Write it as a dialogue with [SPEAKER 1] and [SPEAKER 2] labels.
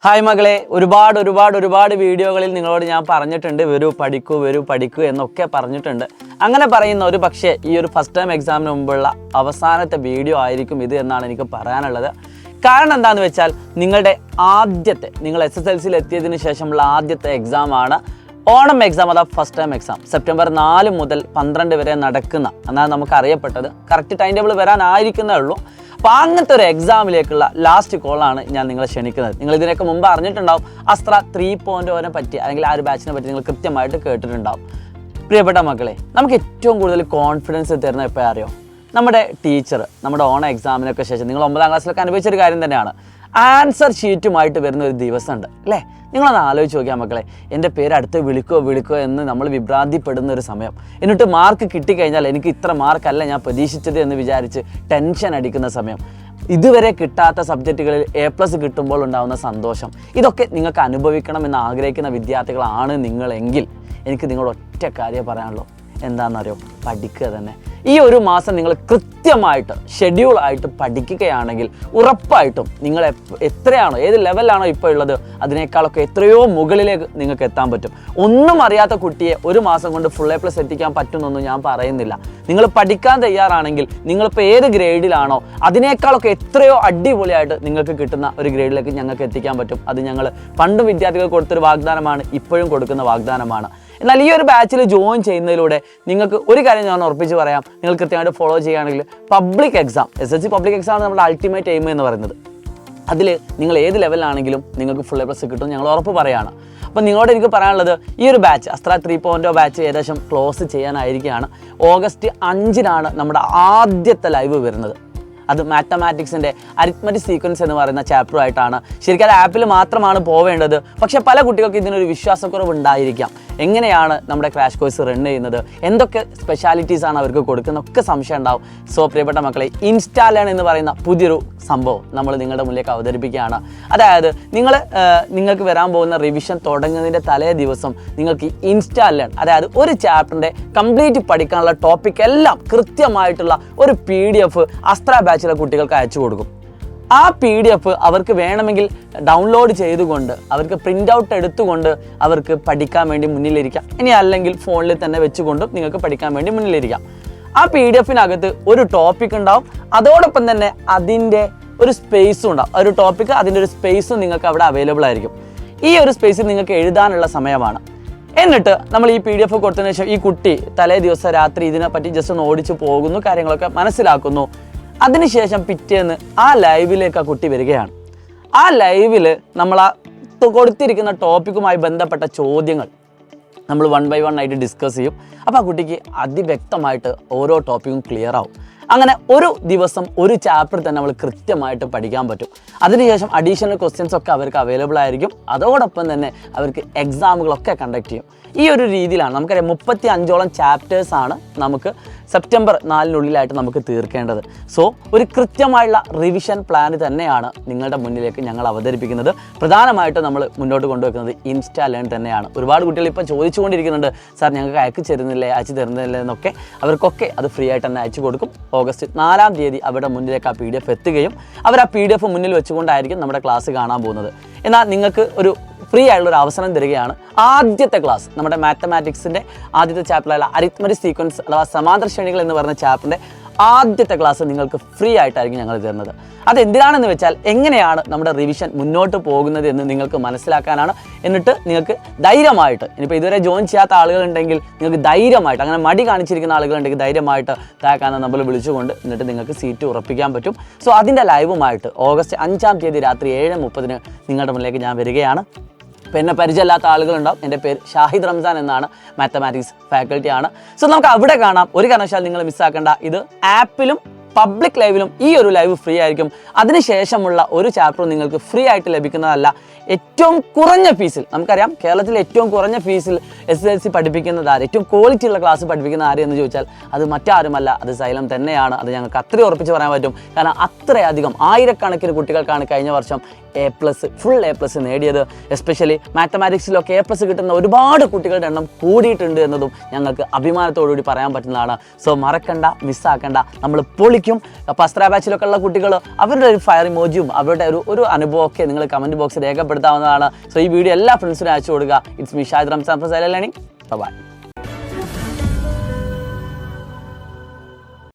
[SPEAKER 1] Hi മകളെ, ഒരുപാട് വീഡിയോകളിൽ നിങ്ങളോട് ഞാൻ പറഞ്ഞിട്ടുണ്ട്, വരൂ പഠിക്കൂ എന്നൊക്കെ പറഞ്ഞിട്ടുണ്ട്. അങ്ങനെ പറയുന്ന ഒരു പക്ഷേ ഈ ഒരു ഫസ്റ്റ് ടൈം എക്സാമിന് മുമ്പുള്ള അവസാനത്തെ വീഡിയോ ആയിരിക്കും ഇത് എന്നാണ് എനിക്ക് പറയാനുള്ളത്. കാരണം എന്താണെന്ന് വെച്ചാൽ നിങ്ങൾ SSLCയിൽ എത്തിയതിന് ശേഷമുള്ള ആദ്യത്തെ എക്സാമാണ് ഓണം എക്സാം, അതാ ഫസ്റ്റ് ടൈം എക്സാം. സെപ്റ്റംബർ 4 മുതൽ 12 വരെ നടക്കുന്ന, എന്നാണ് നമുക്ക് അറിയപ്പെട്ടത്. കറക്റ്റ് ടൈം ടേബിൾ വരാനായിരിക്കുന്നേ ഉള്ളൂ. അപ്പോൾ അങ്ങനത്തെ ഒരു എക്സാമിലേക്കുള്ള ലാസ്റ്റ് കോളാണ് ഞാൻ നിങ്ങളെ ക്ഷണിക്കുന്നത്. നിങ്ങൾ ഇതിനൊക്കെ മുമ്പ് അറിഞ്ഞിട്ടുണ്ടാവും, അസ്ത്ര 3.0 പറ്റി അല്ലെങ്കിൽ ആ ഒരു ബാച്ചിനെ പറ്റി നിങ്ങൾ കൃത്യമായിട്ട് കേട്ടിട്ടുണ്ടാവും. പ്രിയപ്പെട്ട മക്കളെ, നമുക്ക് ഏറ്റവും കൂടുതൽ കോൺഫിഡൻസ് തരുന്ന എപ്പോഴാണ് അറിയോ? നമ്മുടെ ടീച്ചർ നമ്മുടെ ഓണം എക്സാമിനൊക്കെ ശേഷം നിങ്ങൾ 9ാം ക്ലാസ്സിലൊക്കെ അനുഭവിച്ചൊരു കാര്യം തന്നെയാണ്, ആൻസർ ഷീറ്റുമായിട്ട് വരുന്ന ഒരു ദിവസമുണ്ട് അല്ലേ? നിങ്ങളൊന്ന് ആലോചിച്ച് നോക്കിയാൽ മക്കളെ, എൻ്റെ പേര് അടുത്ത് വിളിക്കോ എന്ന് നമ്മൾ വിഭ്രാന്തിപ്പെടുന്ന ഒരു സമയം. എന്നിട്ട് മാർക്ക് കിട്ടിക്കഴിഞ്ഞാൽ എനിക്ക് ഇത്ര മാർക്കല്ല ഞാൻ പ്രതീക്ഷിച്ചത് എന്ന് വിചാരിച്ച് ടെൻഷൻ അടിക്കുന്ന സമയം. ഇതുവരെ കിട്ടാത്ത സബ്ജക്റ്റുകളിൽ A+ കിട്ടുമ്പോൾ ഉണ്ടാകുന്ന സന്തോഷം, ഇതൊക്കെ നിങ്ങൾക്ക് അനുഭവിക്കണം എന്ന് ആഗ്രഹിക്കുന്ന വിദ്യാർത്ഥികളാണ് നിങ്ങളെങ്കിൽ എനിക്ക് നിങ്ങളോട് ഒറ്റ കാര്യം പറയാനുള്ളൂ. എന്താണെന്നറിയോ? പഠിക്കുക തന്നെ. ഈ ഒരു മാസം നിങ്ങൾ കൃത്യമായിട്ട് ഷെഡ്യൂളായിട്ട് പഠിക്കുകയാണെങ്കിൽ ഉറപ്പായിട്ടും നിങ്ങൾ എത്രയാണോ, ഏത് ലെവലിലാണോ ഇപ്പോൾ ഉള്ളത് അതിനേക്കാളൊക്കെ എത്രയോ മുകളിലേക്ക് നിങ്ങൾക്ക് എത്താൻ പറ്റും. ഒന്നും അറിയാത്ത കുട്ടിയെ ഒരു മാസം കൊണ്ട് ഫുൾ A+ എത്തിക്കാൻ പറ്റുമെന്നൊന്നും ഞാൻ പറയുന്നില്ല. നിങ്ങൾ പഠിക്കാൻ തയ്യാറാണെങ്കിൽ നിങ്ങളിപ്പോൾ ഏത് ഗ്രേഡിലാണോ അതിനേക്കാളൊക്കെ എത്രയോ അടിപൊളിയായിട്ട് നിങ്ങൾക്ക് കിട്ടുന്ന ഒരു ഗ്രേഡിലേക്ക് ഞങ്ങൾക്ക് എത്തിക്കാൻ പറ്റും. അത് ഞങ്ങൾ പണ്ടും വിദ്യാർത്ഥികൾ കൊടുത്തൊരു വാഗ്ദാനമാണ്, ഇപ്പോഴും കൊടുക്കുന്ന വാഗ്ദാനമാണ്. എന്നാൽ ഈ ഒരു ബാച്ചിൽ ജോയിൻ ചെയ്യുന്നതിലൂടെ നിങ്ങൾക്ക് ഒരു കാര്യം ഞാൻ ഉറപ്പിച്ച് പറയാം, നിങ്ങൾ കൃത്യമായിട്ട് ഫോളോ ചെയ്യുകയാണെങ്കിൽ public exam, SSLC public exam നമ്മുടെ അൾട്ടിമേറ്റ് എയിം എന്ന് പറയുന്നത്. അതിൽ നിങ്ങൾ ഏത് ലെവലിലാണെങ്കിലും നിങ്ങൾക്ക് ഫുൾ A+ കിട്ടും, ഞങ്ങൾ ഉറപ്പ് പറയുകയാണ്. അപ്പോൾ നിങ്ങളോട് എനിക്ക് പറയാനുള്ളത്, ഈ ഒരു ബാച്ച് അസ്ത്ര 3.0 ബാച്ച് ഏകദേശം ക്ലോസ് ചെയ്യാനായിരിക്കുകയാണ്. ഓഗസ്റ്റ് 5-നാണ് നമ്മുടെ ആദ്യത്തെ ലൈവ് വരുന്നത്. അത് മാത്തമാറ്റിക്സിൻ്റെ അരിത്മെറ്റിക് സീക്വൻസ് എന്ന് പറയുന്ന ചാപ്റ്ററുമായിട്ടാണ്. ശരിക്കും അത് ആപ്പിൽ മാത്രമാണ് പോവേണ്ടത്. പക്ഷേ പല കുട്ടികൾക്ക് ഇതിനൊരു വിശ്വാസക്കുറവ് ഉണ്ടായിരിക്കാം. എങ്ങനെയാണ് നമ്മുടെ ക്രാഷ് കോഴ്സ് റൺ ചെയ്യുന്നത്, എന്തൊക്കെ സ്പെഷ്യാലിറ്റീസാണ് അവർക്ക് കൊടുക്കുന്നതൊക്കെ സംശയം ഉണ്ടാവും. സോ പ്രിയപ്പെട്ട മക്കളെ, ഇൻസ്റ്റാ ലേൺ എന്ന് പറയുന്ന പുതിയൊരു സംഭവം നമ്മൾ നിങ്ങളുടെ മുന്നിലേക്ക് അവതരിപ്പിക്കുകയാണ്. അതായത് നിങ്ങൾക്ക് വരാൻ പോകുന്ന റിവിഷൻ തുടങ്ങുന്നതിൻ്റെ തലേ ദിവസം നിങ്ങൾക്ക് ഇൻസ്റ്റാ ലേൺ, അതായത് ഒരു ചാപ്റ്ററിൻ്റെ കംപ്ലീറ്റ് പഠിക്കാനുള്ള ടോപ്പിക് എല്ലാം കൃത്യമായിട്ടുള്ള ഒരു PDF അസ്ത്ര ബാച്ചിലെ കുട്ടികൾക്ക് അയച്ചു കൊടുക്കും. ആ PDF അവർക്ക് വേണമെങ്കിൽ ഡൗൺലോഡ് ചെയ്തുകൊണ്ട് അവർക്ക് പ്രിൻ്റ് ഔട്ട് എടുത്തുകൊണ്ട് അവർക്ക് പഠിക്കാൻ വേണ്ടി മുന്നിലിരിക്കാം. ഇനി അല്ലെങ്കിൽ ഫോണിൽ തന്നെ വെച്ചുകൊണ്ടും നിങ്ങൾക്ക് പഠിക്കാൻ വേണ്ടി മുന്നിലിരിക്കാം. ആ PDF-നകത്ത് ഒരു ടോപ്പിക് ഉണ്ടാവും, അതോടൊപ്പം തന്നെ അതിൻ്റെ ഒരു സ്പേസും ഉണ്ടാവും. ഒരു ടോപ്പിക്ക്, അതിൻ്റെ ഒരു സ്പേസും നിങ്ങൾക്ക് അവിടെ അവൈലബിൾ ആയിരിക്കും. ഈ ഒരു സ്പേസിൽ നിങ്ങൾക്ക് എഴുതാനുള്ള സമയമാണ്. എന്നിട്ട് നമ്മൾ ഈ PDF കൊടുത്തതിന് ശേഷം ഈ കുട്ടി തലേ ദിവസം രാത്രി ഇതിനെപ്പറ്റി ജസ്റ്റ് ഒന്ന് ഓടിച്ച് പോകുന്നു, കാര്യങ്ങളൊക്കെ മനസ്സിലാക്കുന്നു. അതിനുശേഷം പിറ്റേന്ന് ആ ലൈവിലേക്ക് ആ കുട്ടി വരികയാണ്. ആ ലൈവിൽ നമ്മൾ ആ കൊടുത്തിരിക്കുന്ന ടോപ്പിക്കുമായി ബന്ധപ്പെട്ട ചോദ്യങ്ങൾ നമ്മൾ 1 by 1 ആയിട്ട് ഡിസ്കസ് ചെയ്യും. അപ്പോൾ ആ കുട്ടിക്ക് അതിവ്യക്തമായിട്ട് ഓരോ ടോപ്പിക്കും ക്ലിയർ ആവും. അങ്ങനെ ഒരു ദിവസം ഒരു ചാപ്റ്റർ തന്നെ നമ്മൾ കൃത്യമായിട്ട് പഠിക്കാൻ പറ്റും. അതിനുശേഷം അഡീഷണൽ ക്വസ്റ്റ്യൻസ് ഒക്കെ അവർക്ക് അവൈലബിൾ ആയിരിക്കും. അതോടൊപ്പം തന്നെ അവർക്ക് എക്സാമുകളൊക്കെ കണ്ടക്ട് ചെയ്യും. ഈ ഒരു രീതിയിലാണ് നമുക്കറിയാം 35ഓളം ചാപ്റ്റേഴ്സാണ് നമുക്ക് സെപ്റ്റംബർ 4-നുള്ളിലായിട്ട് നമുക്ക് തീർക്കേണ്ടത്. സോ ഒരു കൃത്യമായുള്ള റിവിഷൻ പ്ലാൻ തന്നെയാണ് നിങ്ങളുടെ മുന്നിലേക്ക് ഞങ്ങൾ അവതരിപ്പിക്കുന്നത്. പ്രധാനമായിട്ട് നമ്മൾ മുന്നോട്ട് കൊണ്ടുവെക്കുന്നത് ഇൻസ്റ്റാ ലേൺ തന്നെയാണ്. ഒരുപാട് കുട്ടികൾ ഇപ്പോൾ ചോദിച്ചുകൊണ്ടിരിക്കുന്നുണ്ട്, സാർ ഞങ്ങൾക്ക് അയച്ചു തരുന്നില്ലേ എന്നൊക്കെ. അവർക്കൊക്കെ അത് ഫ്രീ ആയിട്ട് തന്നെ അയച്ചു കൊടുക്കും. ഓഗസ്റ്റ് 4-ാം തീയതി അവരുടെ മുന്നിലേക്ക് ആ PDF എത്തുകയും അവർ ആ PDF മുന്നിൽ വെച്ചുകൊണ്ടായിരിക്കും നമ്മുടെ ക്ലാസ് കാണാൻ പോകുന്നത്. എന്നാൽ നിങ്ങൾക്ക് ഒരു ഫ്രീ ആയിട്ടുള്ളൊരു അവസരം തരികയാണ്. ആദ്യത്തെ ക്ലാസ് നമ്മുടെ മാത്തമാറ്റിക്സിൻ്റെ ആദ്യത്തെ ചാപ്റ്ററായ അരിത്മെറ്റിക് സീക്വൻസ് അഥവാ സമാന്തര ശ്രേണികൾ എന്ന് പറയുന്ന ചാപ്റ്ററിൻ്റെ ആദ്യത്തെ ക്ലാസ് നിങ്ങൾക്ക് ഫ്രീ ആയിട്ടായിരിക്കും ഞങ്ങൾ തരുന്നത്. അതെന്തിനാണെന്ന് വെച്ചാൽ എങ്ങനെയാണ് നമ്മുടെ റിവിഷൻ മുന്നോട്ട് പോകുന്നത് എന്ന് നിങ്ങൾക്ക് മനസ്സിലാക്കാനാണ്. എന്നിട്ട് നിങ്ങൾക്ക് ധൈര്യമായിട്ട്, ഇനിയിപ്പോൾ ഇതുവരെ ജോയിൻ ചെയ്യാത്ത ആളുകളുണ്ടെങ്കിൽ നിങ്ങൾക്ക് ധൈര്യമായിട്ട്, അങ്ങനെ മടി കാണിച്ചിരിക്കുന്ന ആളുകളുണ്ടെങ്കിൽ ധൈര്യമായിട്ട് താക്കാന്ന് നമ്മൾ വിളിച്ചുകൊണ്ട് എന്നിട്ട് നിങ്ങൾക്ക് സീറ്റ് ഉറപ്പിക്കാൻ പറ്റും. സോ അതിൻ്റെ ലൈവുമായിട്ട് ഓഗസ്റ്റ് 5-ാം തീയതി രാത്രി 7:30 നിങ്ങളുടെ മുന്നിലേക്ക് ഞാൻ വരികയാണ്. അപ്പോൾ എന്നെ പരിചയമില്ലാത്ത ആളുകളുണ്ടാവും. എൻ്റെ പേര് ഷാഹിദ് റംസാൻ എന്നാണ്, മാത്തമാറ്റിക്സ് ഫാക്കൽറ്റിയാണ്. സോ നമുക്ക് അവിടെ കാണാം. ഒരു കാരണവശാലും നിങ്ങൾ മിസ്സാക്കേണ്ട. ഇത് ആപ്പിലും പബ്ലിക് ലൈവിലും ഈ ഒരു ലൈവ് ഫ്രീ ആയിരിക്കും. അതിനുശേഷമുള്ള ഒരു ചാപ്റ്ററും നിങ്ങൾക്ക് ഫ്രീ ആയിട്ട് ലഭിക്കുന്നതല്ല. ഏറ്റവും കുറഞ്ഞ ഫീസിൽ, നമുക്കറിയാം കേരളത്തിൽ ഏറ്റവും കുറഞ്ഞ ഫീസിൽ SSLC പഠിപ്പിക്കുന്നത് ആര്, ഏറ്റവും ക്വാളിറ്റി ഉള്ള ക്ലാസ് പഠിപ്പിക്കുന്ന ആര് എന്ന് ചോദിച്ചാൽ അത് മറ്റാരുമല്ല, അത് സൈലം തന്നെയാണ്. അത് ഞങ്ങൾക്ക് അത്രയും ഉറപ്പിച്ച് പറയാൻ പറ്റും. കാരണം അത്രയധികം ആയിരക്കണക്കിന് കുട്ടികൾക്കാണ് കഴിഞ്ഞ വർഷം ഫുൾ A+ നേടിയത്. എസ്പെഷ്യലി മാത്തമാറ്റിക്സിലൊക്കെ A+ കിട്ടുന്ന ഒരുപാട് കുട്ടികളുടെ എണ്ണം കൂടിയിട്ടുണ്ട് എന്നതും ഞങ്ങൾക്ക് അഭിമാനത്തോടുകൂടി പറയാൻ പറ്റുന്നതാണ്. സോ മറക്കണ്ട, മിസ്സാക്കണ്ട, നമ്മൾ പൊളിക്കും. ആയിരിക്കും. ഫസ്റ്റ് ബാച്ചിലൊക്കെ ഉള്ള കുട്ടികൾ അവരുടെ ഒരു ഫയർ ഇമോജിയും അവരുടെ ഒരു അനുഭവമൊക്കെ നിങ്ങൾ കമൻറ്റ് ബോക്സിൽ രേഖപ്പെടുത്താവുന്നതാണ്. സോ ഈ വീഡിയോ എല്ലാ ഫ്രണ്ട്സിനും അയച്ചു കൊടുക്കുക. It's me Shahid Ramzan from Silent Learning. By.